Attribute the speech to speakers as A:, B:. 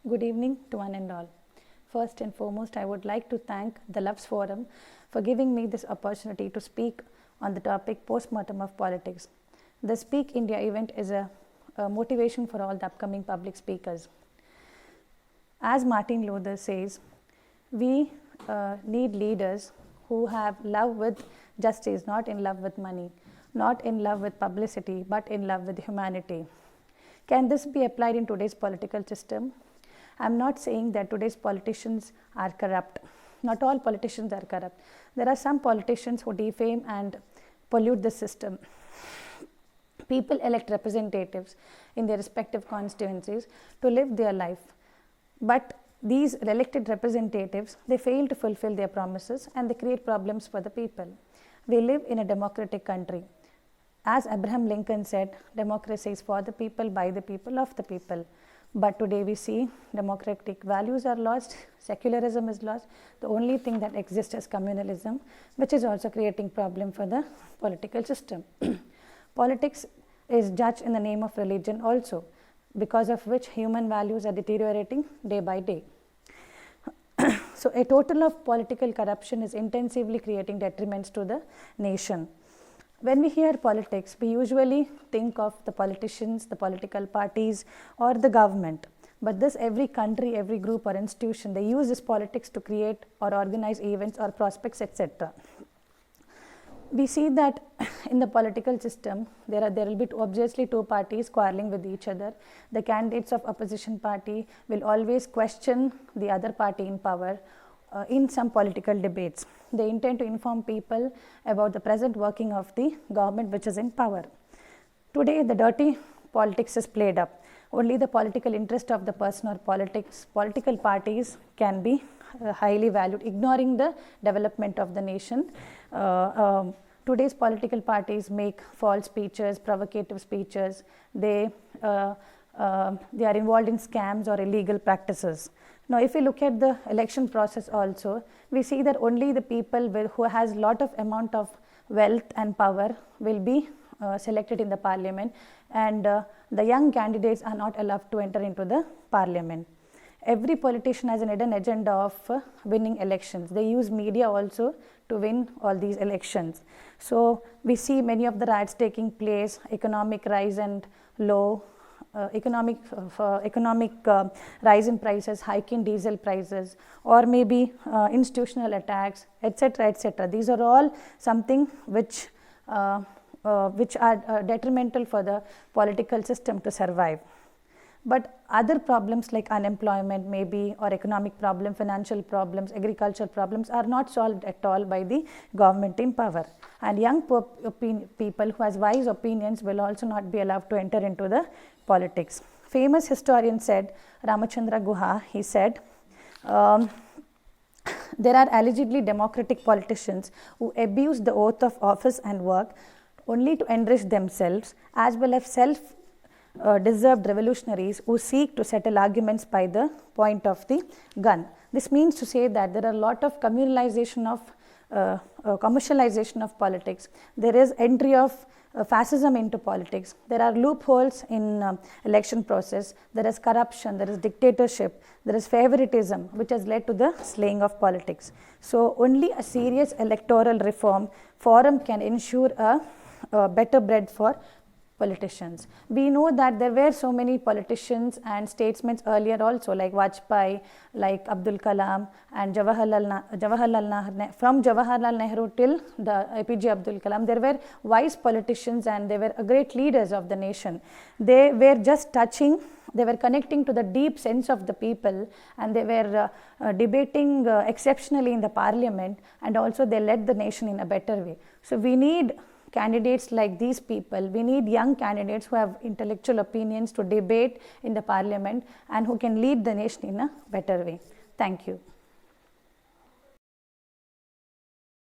A: Good evening to one and all. First and foremost, I would like to thank the Lafz Forum for giving me this opportunity to speak on the topic Postmortem of Politics. The Speak India event is a motivation for all the upcoming public speakers. As Martin Luther says, we need leaders who have love with justice, not in love with money, not in love with publicity, but in love with humanity. Can this be applied in today's political system? I'm not saying that today's politicians are corrupt. Not all politicians are corrupt. There are some politicians who defame and pollute the system. People elect representatives in their respective constituencies to live their life. But these elected representatives, they fail to fulfill their promises and they create problems for the people. We live in a democratic country. As Abraham Lincoln said, democracy is for the people, by the people, of the people. But today we see democratic values are lost, secularism is lost. The only thing that exists is communalism, which is also creating problem for the political system. Politics is judged in the name of religion also, because of which human values are deteriorating day by day. So a total of political corruption is intensively creating detriments to the nation. When we hear politics, we usually think of the politicians, the political parties, or the government. But this every country, every group or institution, they use this politics to create or organize events or prospects, etc. We see that in the political system, there will be obviously two parties quarreling with each other. The candidates of opposition party will always question the other party in power in some political debates. They intend to inform people about the present working of the government which is in power. Today, the dirty politics is played up. Only the political interest of the person or political parties can be highly valued, ignoring the development of the nation. Today's political parties make false speeches, provocative speeches. They are involved in scams or illegal practices. Now, if we look at the election process also, we see that only the people who has lot of amount of wealth and power will be selected in the parliament, and the young candidates are not allowed to enter into the parliament. Every politician has an hidden agenda of winning elections. They use media also to win all these elections. So we see many of the riots taking place, economic rise and low, economic rise in prices, hike in diesel prices, or maybe institutional attacks, etc., etc. These are all something which are detrimental for the political system to survive. But other problems like unemployment maybe, or economic problem, financial problems, agricultural problems are not solved at all by the government in power. And young people who has wise opinions will also not be allowed to enter into the politics. Famous historian said, Ramachandra Guha, he said, there are allegedly democratic politicians who abuse the oath of office and work only to enrich themselves, as well as deserved revolutionaries who seek to settle arguments by the point of the gun. This means to say that there are a lot of commercialization of politics. There is entry of fascism into politics. There are loopholes in election process. There is corruption, there is dictatorship, there is favoritism, which has led to the slaying of politics. So only a serious electoral reform forum can ensure a better bread for politicians. We know that there were so many politicians and statesmen earlier also, like Vajpayee, like Abdul Kalam, and Jawaharlal Nehru. From Jawaharlal Nehru till the APJ Abdul Kalam, there were wise politicians and they were great leaders of the nation. They were just touching, they were connecting to the deep sense of the people, and they were debating exceptionally in the parliament, and also they led the nation in a better way. So we need candidates like these people. We need young candidates who have intellectual opinions to debate in the parliament and who can lead the nation in a better way. Thank you.